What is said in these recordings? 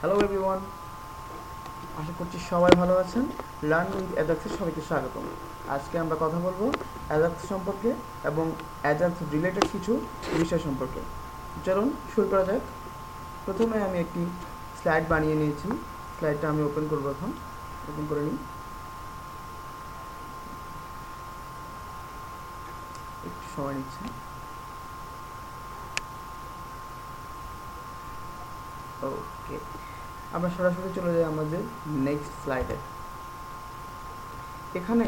Hello everyone, আশা করছি সবাই ভালো আছেন। লার্ন উইথ অ্যাজাক্সে সবাইকে স্বাগতম। আজকে আমরা কথা বলবো অ্যাজাক্স সম্পর্কে এবং অ্যাজাক্স রিলেটেড কিছু বিষয় সম্পর্কে। চলুন শুরু করা যাক। প্রথমে আমি একটি স্লাইড বানিয়ে নিয়েছি। স্লাইডটা আমি ওপেন করবো, এখন ওপেন করে নিই। একটু সময় নিচ্ছে। ওকে, আমরা সরাসরি চলে যাই আমাদের নেক্সট স্লাইডে। এখানে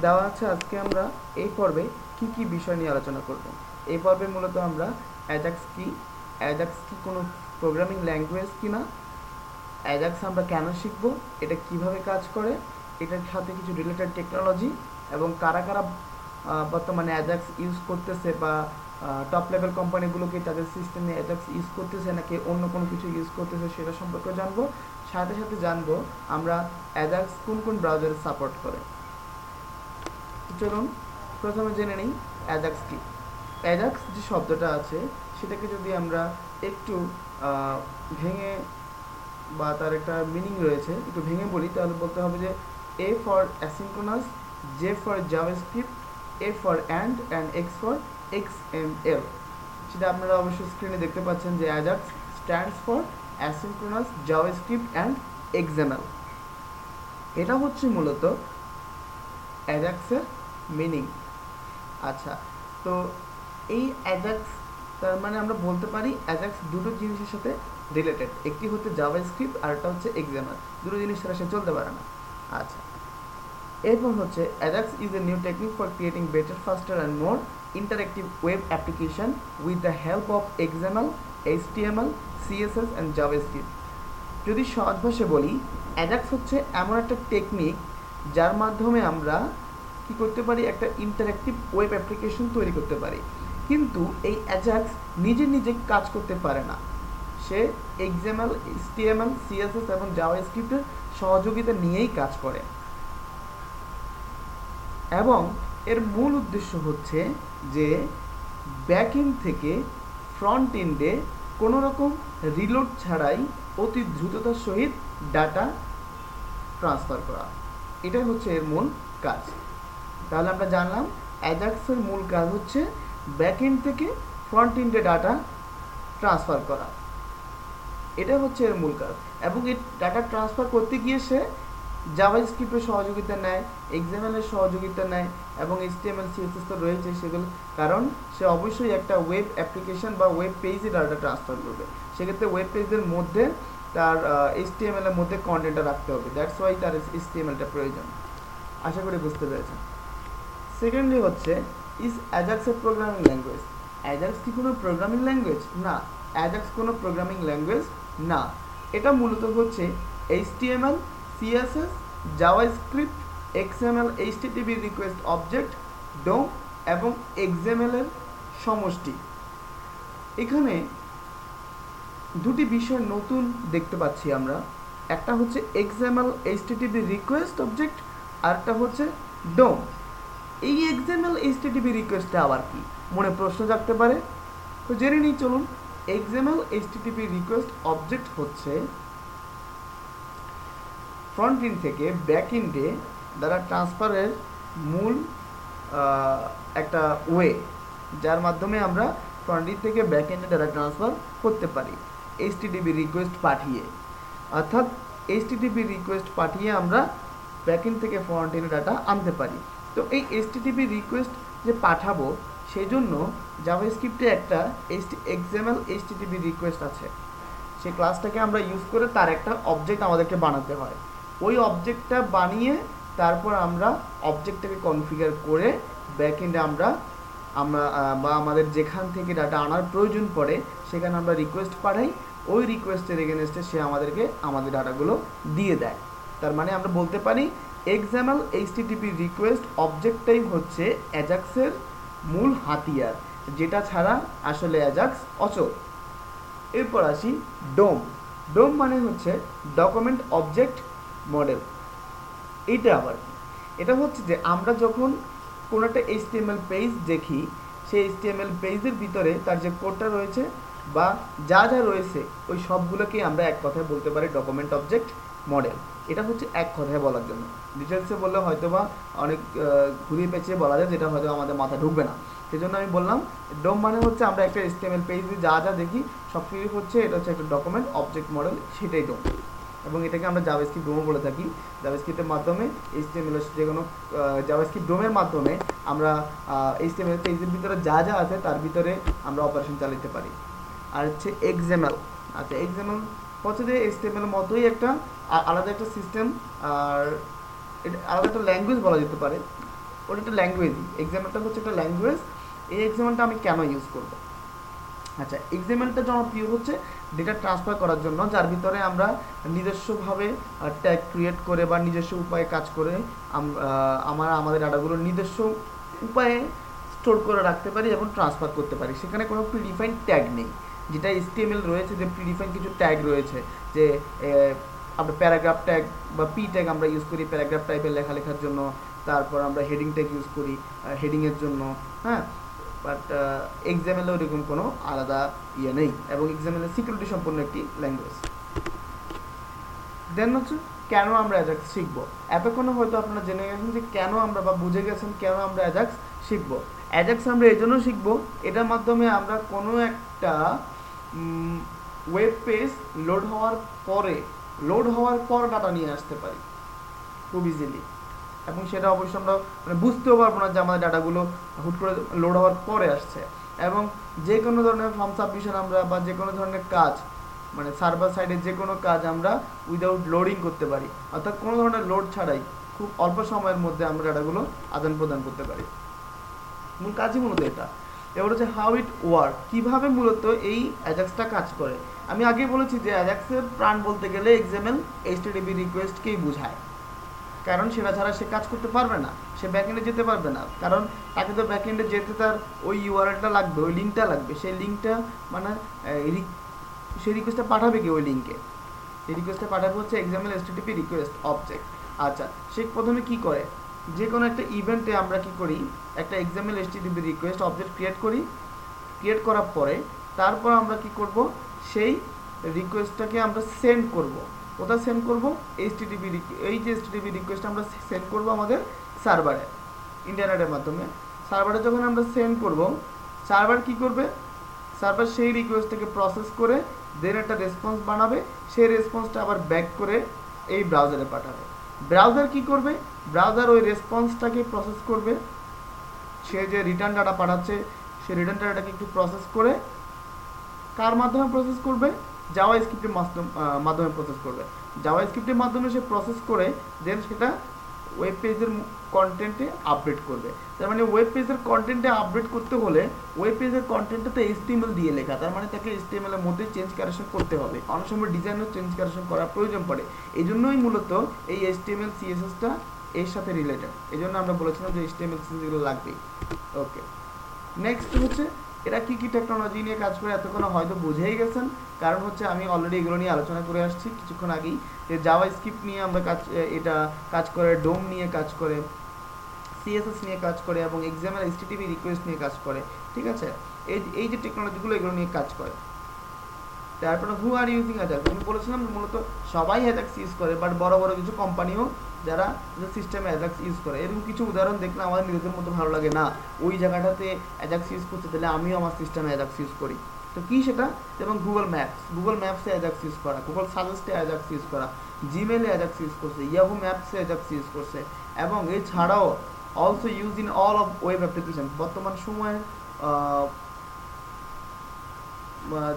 দেওয়া আছে আজকে আমরা এই পর্বে কি কি বিষয় নিয়ে আলোচনা করব। এই পর্বে মূলত আমরা অ্যাজাক্স কি কোনো প্রোগ্রামিং ল্যাঙ্গুয়েজ কিনা, অ্যাজাক্স আমরা কেন শিখব, এটা কিভাবে কাজ করে, এটার সাথে কিছু রিলেটেড টেকনোলজি এবং কারা কারা বর্তমানে অ্যাজাক্স ইউজ করতেছে বা টপ লেভেল কোম্পানিগুলোকে তাদের সিস্টেমে অ্যাজাক্স ইউজ করতেছে নাকি অন্য কোনো কিছু ইউজ করতেছে সেটা সম্পর্কে জানবো। সাথে সাথে জানবো আমরা অ্যাজাক্স কোন কোন ব্রাউজারে সাপোর্ট করে। চলুন প্রথমে জেনে নিই অ্যাজাক্স কি। অ্যাজাক্স যে শব্দটা আছে সেটাকে যদি আমরা একটু ভেঙে বা তার একটা মিনিং রয়েছে একটু ভেঙে বলি, তাহলে বলতে হবে যে A for asynchronous, J for JavaScript, A for and x for XML. সেটা আপনারা অবশ্যই স্ক্রিনে দেখতে পাচ্ছেন যে Ajax stands for asynchronous JavaScript and XML. এটা হচ্ছে মূলত অ্যাজাক্সের মিনিং। আচ্ছা, তো এই অ্যাজাক্স তার মানে আমরা বলতে পারি অ্যাজাক্স দুটো জিনিসের সাথে রিলেটেড। একটি হচ্ছে জাভাস্ক্রিপ্ট আর একটা হচ্ছে এক্সএমএল। দুটো জিনিস ছাড়া সে চলতে পারে না। আচ্ছা, এরপর হচ্ছে Ajax is a new technique for creating better, ফাস্টার and more interactive web application with the help of XML, HTML, CSS and JavaScript. যদি সহজ ভাষায় বলি, অ্যাজাক্স হচ্ছে এমন একটা টেকনিক যার মাধ্যমে আমরা কি করতে পারি, একটা ইন্টারেক্টিভ ওয়েব অ্যাপ্লিকেশন তৈরি করতে পারি। কিন্তু এই অ্যাজাক্স নিজে নিজে কাজ করতে পারে না, সে এক্সএমএল, এইচটিএমএল, সিএসএস এবং জাভাস্ক্রিপ্টের সহযোগিতা নিয়েই কাজ করে। এবং এর মূল উদ্দেশ্য হচ্ছে যে ব্যাক এন্ড থেকে ফ্রন্ট এন্ডে কোনো রকম রিলোড ছাড়াই অতি দ্রুততার সহিত ডাটা ট্রান্সফার করা। এটাই হচ্ছে এর মূল কাজ। তাহলে আমরা জানলাম অ্যাজাক্সের মূল কাজ হচ্ছে ব্যাক এন্ড থেকে ফ্রন্ট এন্ডে ডাটা ট্রান্সফার করা। এটা হচ্ছে এর মূল কাজ। এবং এই ডাটা ট্রান্সফার করতে গিয়ে সে জাভাস্ক্রিপ্টের সহযোগিতা নেয়, এক্সএমএলের সহযোগিতা নেয় এবং এইচটিএমএল, সিএসএস তো রয়েছে সেগুলো, কারণ সে অবশ্যই একটা ওয়েব অ্যাপ্লিকেশন বা ওয়েব পেজে ডাটা ট্রান্সফার করবে। সেক্ষেত্রে ওয়েব পেজের মধ্যে তার এইচটিএমএল এর মধ্যে কন্টেন্টটা রাখতে হবে। দ্যাটস ওয়াই তার এইচটিএমএলটা প্রয়োজন। আশা করি বুঝতে পেরেছেন। সেকেন্ডলি হচ্ছে, is Ajax a programming language? Ajax কি কোনো প্রোগ্রামিং ল্যাঙ্গুয়েজ? না, অ্যাজাক্স কোনো প্রোগ্রামিং ল্যাঙ্গুয়েজ না। এটা মূলত হচ্ছে HTML, CSS, JavaScript, XML, HTTP request object, DOM এবং এক্সএমএল এর সমষ্টি। এখানে দুটি বিষয় নতুন দেখতে পাচ্ছি আমরা। একটা হচ্ছে এক্সএমএল, এইচটিটিপি রিকোয়েস্ট অবজেক্ট, আর একটা হচ্ছে ডোম। এই এক্সএমএল, এইচটিটিপি রিকোয়েস্টটা আবার কি, মনে প্রশ্ন জাগতে পারে। তো জেনে নিই চলুন। এক্সএমএল, এইচটিটিপি রিকোয়েস্ট অবজেক্ট হচ্ছে ফ্রন্ট এন্ড থেকে ব্যাক এন্ডে দ্বারা ট্রান্সফারের মূল একটা ওয়ে, যার মাধ্যমে আমরা ফ্রন্ট এন্ড থেকে ব্যাক এন্ডে ডাটা ট্রান্সফার করতে পারি এইচটিটিপি রিকোয়েস্ট পাঠিয়ে। অর্থাৎ এইচটিটিপি রিকোয়েস্ট পাঠিয়ে আমরা ব্যাক এন্ড থেকে ফ্রন্ট এন্ডে ডাটা আনতে পারি। তো এই এইচটিটিপি রিকোয়েস্ট যে পাঠাবো সেই জন্য জাভাস্ক্রিপ্টে একটা এক্সএমএল এইচটিটিপি রিকোয়েস্ট আছে। সেই ক্লাসটাকে আমরা ইউজ করে তার একটা অবজেক্ট আমাদেরকে বানাতে হয়। ওই অবজেক্টটা বানিয়ে তারপর আমরা অবজেক্টটাকে কনফিগার করে ব্যাক এন্ডে আমরা বা আমাদের যেখান থেকে ডাটা আনার প্রয়োজন পড়ে সেখানে আমরা রিকোয়েস্ট পাঠাই। ওই রিকোয়েস্টের এগেনস্টে সে আমাদেরকে আমাদের ডাটাগুলো দিয়ে দেয়। তার মানে আমরা বলতে পারি এক্সএমএল, এইচটিটিপি রিকোয়েস্ট অবজেক্টটাই হচ্ছে অ্যাজাক্সের মূল হাতিয়ার, যেটা ছাড়া আসলে অ্যাজাক্স অচল। এরপর আসি ডোম। ডোম মানে হচ্ছে ডকুমেন্ট অবজেক্ট মডেল। এইটা আবার কি? এটা হচ্ছে যে আমরা যখন কোনো একটা এইচটিএমএল পেজ দেখি, সেই এইচটিএমএল পেজের ভিতরে তার যে কোডটা রয়েছে বা যা যা রয়েছে ওই সবগুলোকেই আমরা এক কথায় বলতে পারি ডকুমেন্ট অবজেক্ট মডেল। এটা হচ্ছে এক কথায় বলার জন্য, ডিটেলসে বললে হয়তো বা অনেক ঘুরিয়ে পেঁচিয়ে বলা যায়, যেটা হয়তো আমাদের মাথায় ঢুকবে না। সেই জন্য আমি বললাম ডোম মানে হচ্ছে আমরা একটা HTML পেজে যা যা দেখি সব কিছু হচ্ছে, এটা হচ্ছে একটা ডকুমেন্ট অবজেক্ট মডেল, সেটাই ডোম। এবং এটাকে আমরা জাভাস্ক্রিপ্ট ডোমও বলে থাকি। জাভাস্ক্রিপ্টের মাধ্যমে HTML যে কোনো জাভাস্ক্রিপ্ট ডোমের মাধ্যমে আমরা HTML পেজের ভিতরে যা যা আছে তার ভিতরে আমরা অপারেশন চালাতে পারি। আর হচ্ছে XML। আচ্ছা, XML হচ্ছে যে HTML মতোই একটা আলাদা একটা সিস্টেম, আর এটা আলাদা একটা ল্যাঙ্গুয়েজ বলা যেতে পারে। ওটা একটা ল্যাঙ্গুয়েজই, XMLটা হচ্ছে একটা ল্যাঙ্গুয়েজ। এই XMLটা আমি কেন ইউজ করব? আচ্ছা, XMLটা জনপ্রিয় হচ্ছে ডেটা ট্রান্সফার করার জন্য, যার ভিতরে আমরা নিজস্বভাবে ট্যাগ ক্রিয়েট করে বা নিজস্ব উপায়ে কাজ করে আমাদের ডাটাগুলো নিজস্ব উপায়ে স্টোর করে রাখতে পারি এবং ট্রান্সফার করতে পারি। সেখানে কোনো প্রিডিফাইন্ড ট্যাগ নেই, যেটা HTML রয়েছে যে প্রিডিফাইন্ড কিছু ট্যাগ রয়েছে, যে আমরা প্যারাগ্রাফ ট্যাগ বা পি ট্যাগ আমরা ইউজ করি প্যারাগ্রাফ টাইপের লেখার জন্য, তারপর আমরা হেডিং ট্যাগ ইউজ করি হেডিংয়ের জন্য, হ্যাঁ। বাট XML ওরকম কোনো আলাদা ইয়ে নেই, এবং XML সিকিউরিটি সম্পন্ন একটি ল্যাঙ্গুয়েজ। দেন হচ্ছে কেন আমরা অ্যাজাক্স শিখবো। এতক্ষণে হয়তো আপনারা জেনে গেছেন যে কেন আমরা, বা বুঝে গেছেন কেন আমরা অ্যাজাক্স শিখবো। অ্যাজাক্স আমরা এই জন্য শিখবো, এটার মাধ্যমে আমরা কোনো একটা ওয়েব পেজ লোড হওয়ার পর ডাটা নিয়ে আসতে পারি খুব ইজিলি, এবং সেটা অবশ্যই আমরা মানে বুঝতেও পারবো না যে আমাদের ডাটাগুলো হুট করে লোড হওয়ার পরে আসছে। এবং যে কোনো ধরনের ফর্ম সাবমিশন আমরা বা যে কোনো ধরনের কাজ, মানে সার্ভার সাইডে যে কোনো কাজ আমরা উইদাউট লোডিং করতে পারি, অর্থাৎ কোনো ধরনের লোড ছাড়াই খুব অল্প সময়ের মধ্যে আমরা ডাটাগুলো আদান প্রদান করতে পারি। মূল কাজই মূলত এটা। এবার হচ্ছে হাউ ইট ওয়ার্ক, কীভাবে মূলত এই অ্যাজাক্সটা কাজ করে। আমি আগে বলেছি যে অ্যাজাক্সের প্রাণ বলতে গেলে XML HTTP রিকোয়েস্টকেই বোঝায়, কারণ সেটা ছাড়া সে কাজ করতে পারবে না, সে ব্যাকএন্ডে যেতে পারবে না, কারণ তাকে তো ব্যাকএন্ডে যেতে তার ওই ইউআরএলটা লাগবে, ওই লিঙ্কটা লাগবে। সেই লিঙ্কটা মানে সেই রিকোয়েস্টটা পাঠাবে কি ওই লিঙ্কে, এই রিকোয়েস্টটা পাঠাবে হচ্ছে XML HTTP রিকোয়েস্ট অবজেক্ট। আচ্ছা, সে প্রথমে কি করে, যে কোনো একটা ইভেন্টে আমরা কি করি, একটা XML HTTP request object create করি। ক্রিয়েট করার পরে তারপর আমরা কি করব, সেই রিকোয়েস্টটাকে আমরা সেন্ড করব। কোথায় সেন্ড করব? এই যে HTTP রিকোয়েস্ট আমরা সেন্ড করব আমাদের সার্ভারে, ইন্টারনেটের মাধ্যমে। সার্ভারে যখন আমরা সেন্ড করব, সার্ভার কি করবে, সার্ভার সেই রিকোয়েস্টটাকে প্রসেস করে দেন একটা রেসপন্স বানাবে, সেই রেসপন্সটা আবার ব্যাক করে এই ব্রাউজারে পাঠাবে। ব্রাউজার কি করবে, ব্রাউজার ওই রেসপন্সটাকে প্রসেস করবে, সে যে রিটার্ন ডাটা পাঠাচ্ছে সে রিটার্ন ডাটাটাকে একটু প্রসেস করে, কার মাধ্যমে প্রসেস করবে, জাভা স্ক্রিপ্টের মাধ্যমে প্রসেস করবে। জাভা স্ক্রিপ্টের মাধ্যমে সে প্রসেস করে দেন সেটা ওয়েব পেজের কন্টেন্টে আপডেট করবে। তার মানে ওয়েব পেজের কন্টেন্টে আপডেট করতে হলে ওয়েব পেজের কন্টেন্টটা তো HTML দিয়ে লেখা, তার মানে তাকে HTML এর মধ্যে চেঞ্জ কারেকশন করতে হবে। অনেক সময় ডিজাইনের চেঞ্জ কারেকশন করার প্রয়োজন পড়ে, এই জন্যই মূলত এই HTML CSSটা এর সাথে রিলেটেড। এই জন্য আমরা বলেছিলাম যে HTML CSS এগুলো লাগবেই। ওকে, নেক্সট হচ্ছে এরা কি কি টেকনোলজি নিয়ে কাজ করে, এতক্ষণ হয়তো বুঝেই গেছেন, কারণ হচ্ছে আমি অলরেডি এগুলো নিয়ে আলোচনা করে আসছি কিছুক্ষণ আগেই, যে জাভা স্ক্রিপ্ট নিয়ে আমরা এটা কাজ করে, ডোম নিয়ে কাজ করে, CSS নিয়ে কাজ করে, এবং XML HTTP রিকোয়েস্ট নিয়ে কাজ করে। ঠিক আছে, এই যে টেকনোলজিগুলো এগুলো নিয়ে কাজ করে। তারপরে হু আর ইউজিং অ্যাজাক্স, আমি বলেছিলাম মূলত সবাই অ্যাজাক্স ইউজ করে, বাট বড় বড় কিছু কোম্পানিও যারা সিস্টেমে অ্যাজাক্স ইউজ করে। এরকম কিছু উদাহরণ দেখলে আমাদের নিজেদের মতো ভালো লাগে না, ওই জায়গাটাতে অ্যাজাক্স ইউজ করতে দিলে আমিও আমার সিস্টেমে অ্যাজাক্স ইউজ করি। তো কী সেটা, যেমন গুগল ম্যাপসে অ্যাজাক্স ইউজ করা, গুগল সাজেস্টে অ্যাজাক্স ইউজ করা, জিমেলে অ্যাজাক্স ইউজ করছে, ইয়াহু ম্যাপসে অ্যাজাক্স ইউজ করছে, এবং এছাড়াও also use in all of web application. বর্তমান সময়ে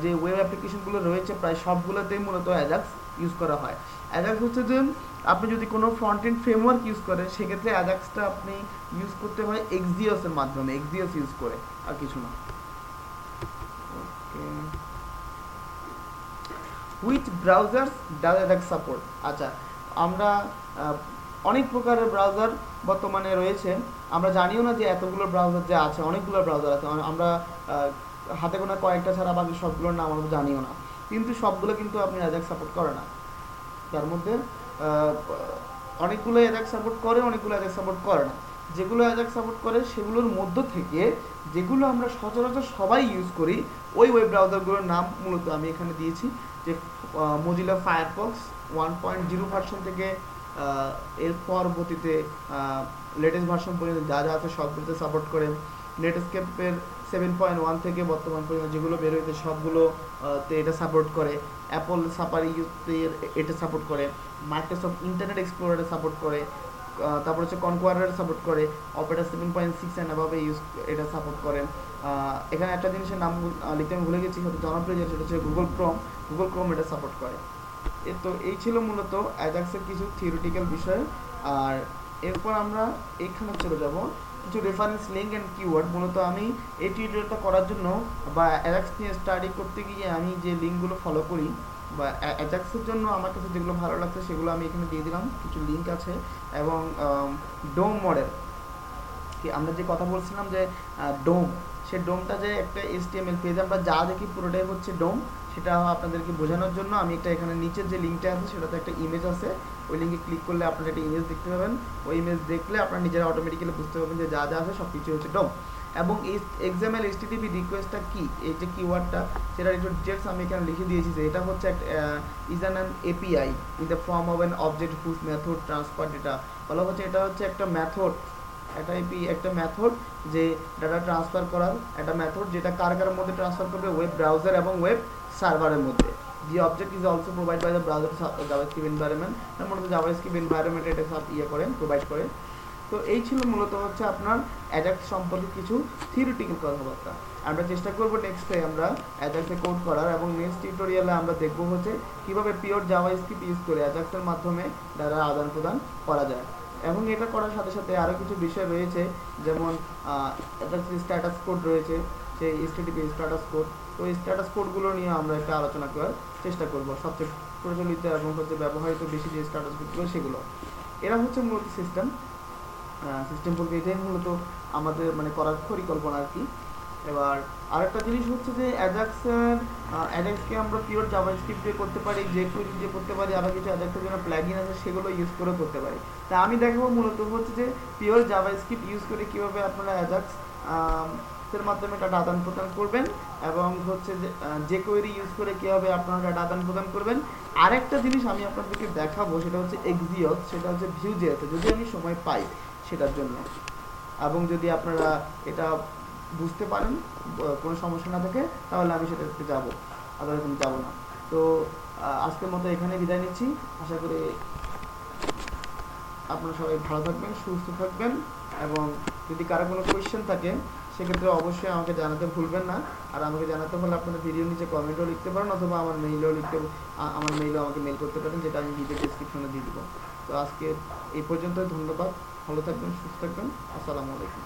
যে ওয়েব অ্যাপ্লিকেশনগুলো রয়েছে প্রায় সবগুলোতেই মূলত অ্যাজাক্স ইউজ করা হয়। অ্যাজাক্স হচ্ছে যে আপনি যদি কোনো ফ্রন্ট এন্ড ফ্রেমওয়ার্ক ইউজ করেন, সেক্ষেত্রে অ্যাজাক্সটা আপনি ইউজ করতে হয় এক্সিওসের মাধ্যমে, এক্সিওস ইউজ করে, আর কিছু না। Okay, which browsers does Ajax support. আচ্ছা, আমরা অনেক প্রকারের ব্রাউজার বর্তমানে রয়েছে, আমরা জানিও না যে এতগুলো ব্রাউজার যে আছে, অনেকগুলো ব্রাউজার আছে, আমরা হাতে গোনা কয়েকটা ছাড়া বাকি সবগুলোর নাম আমরা জানিও না, কিন্তু সবগুলো কিন্তু আপনি অ্যাজাক্স সাপোর্ট করে না। তার মধ্যে অনেকগুলো অ্যাজাক্স সাপোর্ট করে, অনেকগুলো অ্যাজাক্স সাপোর্ট করে না। যেগুলো অ্যাজাক্স সাপোর্ট করে সেগুলোর মধ্য থেকে যেগুলো আমরা সচরাচর সবাই ইউজ করি ওই ওয়েব ব্রাউজারগুলোর নাম মূলত আমি এখানে দিয়েছি, যে মজিলা ফায়ারফক্স 1.0 ভার্সন থেকে এর পরবর্তীতে লেটেস্ট ভার্সন পর্যন্ত যা যা আছে সবগুলোতে সাপোর্ট করে। নেটস্কেপের 7.1 থেকে বর্তমান পর্যন্ত যেগুলো বের হয়েছে সবগুলো তে এটা সাপোর্ট করে। অ্যাপল সাফারি এটা সাপোর্ট করে। মাইক্রোসফট ইন্টারনেট এক্সপ্লোরারে সাপোর্ট করে। তারপর হচ্ছে কনকোয়ারার সাপোর্ট করে। অপেরা 7.6 অ্যান্ড অ্যাভাবে এটা সাপোর্ট করে। এখানে একটা জিনিসের নাম লিখতে আমি ভুলে গেছি, হয়তো জনপ্রিয় যেটা হচ্ছে গুগল ক্রোম এটা সাপোর্ট করে। তো এই ছিল মূলত অ্যাজাক্সের কিছু থিওরিটিক্যাল বিষয়। আর এরপর আমরা এখানে চলে যাব কিছু রেফারেন্স লিঙ্ক অ্যান্ড কিওয়ার্ড। মূলত আমি এই টিউটোরিয়ালটা করার জন্য বা অ্যাজাক্স নিয়ে স্টাডি করতে গিয়ে আমি যে লিঙ্কগুলো ফলো করি বা অ্যাজাক্সের জন্য আমার কাছে যেগুলো ভালো লাগছে সেগুলো আমি এখানে দিয়ে দিলাম, কিছু লিঙ্ক আছে। এবং ডোম মডেল, কি আমরা যে কথা বলছিলাম যে ডোম, সেই ডোমটা যে একটা HTML পেজ আমরা যা দেখি পুরোটাই হচ্ছে ডোম, সেটা আপনাদেরকে বোঝানোর জন্য আমি একটা এখানে নিচের যে লিঙ্কটা আছে সেটাতে একটা ইমেজ আছে, ওই লিঙ্কে ক্লিক করলে আপনারা একটা ইমেজ দেখতে পাবেন। ওই ইমেজ দেখলে আপনারা নিজেরা অটোমেটিক্যালি বুঝতে পারবেন যে যা যা আছে সব কিছু হচ্ছে ডোম। এবং এই XML HTTP রিকোয়েস্টটা কি, এই যে কিওয়ার্ডটা সেটা একটু ডিটেলস আমি এখানে লিখে দিয়েছি যে এটা হচ্ছে একটা is an API in the form of an object whose method transfer data. বলা হচ্ছে এটা হচ্ছে একটা মেথড, একটা মেথড যে ডাটা ট্রান্সফার করার একটা মেথড, যেটা কার মধ্যে ট্রান্সফার করবে, ওয়েব ব্রাউজার এবং ওয়েব সার্ভারের মধ্যে। The object is also provide by the browser JavaScript environment. তার মধ্যে জাভাস্ক্রিপ্ট এনভায়রনমেন্ট এটা সব প্রোভাইড করে। তো এই ছিল মূলত হচ্ছে আপনার অ্যাজাক্স সম্পর্কে কিছু থিওরিটিক্যাল কথাবার্তা। আমরা চেষ্টা করব নেক্সটে আমরা অ্যাজাক্সে কোড করার, এবং নেক্সট টিউটোরিয়ালে আমরা দেখব হচ্ছে কীভাবে পিওর জাভাস্ক্রিপ্ট ইউজ করে অ্যাজাক্সের মাধ্যমে ডাটা আদান প্রদান করা যায়। এবং এটা করার সাথে সাথে আরও কিছু বিষয় রয়েছে, যেমন স্ট্যাটাস কোড রয়েছে, সেই HTTP স্ট্যাটাস কোড। তো এই স্ট্যাটাস কোডগুলো নিয়ে আমরা একটা আলোচনা করার চেষ্টা করব, সবচেয়ে প্রচলিত এবং হচ্ছে ব্যবহৃত বেশি যে স্ট্যাটাস কোডগুলো সেগুলো। এরা হচ্ছে মূলত সিস্টেম বলতে এটাই মূলত আমাদের মানে করার পরিকল্পনা আর কি। এবার আরেকটা জিনিস হচ্ছে যে অ্যাজাক্সকে আমরা পিওর জাভাস্ক্রিপ্ট দিয়ে করতে পারি, যে কোড দিয়ে করতে পারি, আরও কিছু অ্যাজাক্সের জন্য প্লাগইন আছে সেগুলো ইউজ করে করতে পারি। তা আমি দেখাবো মূলত হচ্ছে যে পিওর জাভাস্ক্রিপ্ট ইউজ করে কীভাবে আপনারা অ্যাজাক্স এর মাধ্যমে ডাটা আদান প্রদান করবেন, এবং হচ্ছে যে কোয়েরি ইউজ করে কীভাবে আপনারা ডাটা আদান প্রদান করবেন। আরেকটা জিনিস আমি আপনাদেরকে দেখাবো সেটা হচ্ছে এক্সিওস, সেটা হচ্ছে ভিউজেস, যদি আমি সময় পাই সেটার জন্য। এবং যদি আপনারা এটা বুঝতে পারেন, কোনো সমস্যা না থাকে, তাহলে আমি সেটাতে যাবো, আদারওয়াইজ আমি যাবো না। তো আজকের মতো এখানে বিদায় নিচ্ছি। আশা করি আপনারা সবাই ভালো থাকবেন, সুস্থ থাকবেন, এবং যদি কারো কোনো কোয়েশ্চেন থাকে সেক্ষেত্রে অবশ্যই আমাকে জানাতে ভুলবেন না। আর আমাকে জানাতে হলে আপনারা ভিডিও নিচে কমেন্টও লিখতে পারেন, অথবা আমার মেইলেও আমাকে মেইল করতে পারেন, যেটা আমি ভিডিও ডেসক্রিপশনে দিয়ে দেবো। তো আজকে এই পর্যন্তই, ধন্যবাদ, ভালো থাকবেন, সুস্থ থাকবেন, আসসালামু আলাইকুম।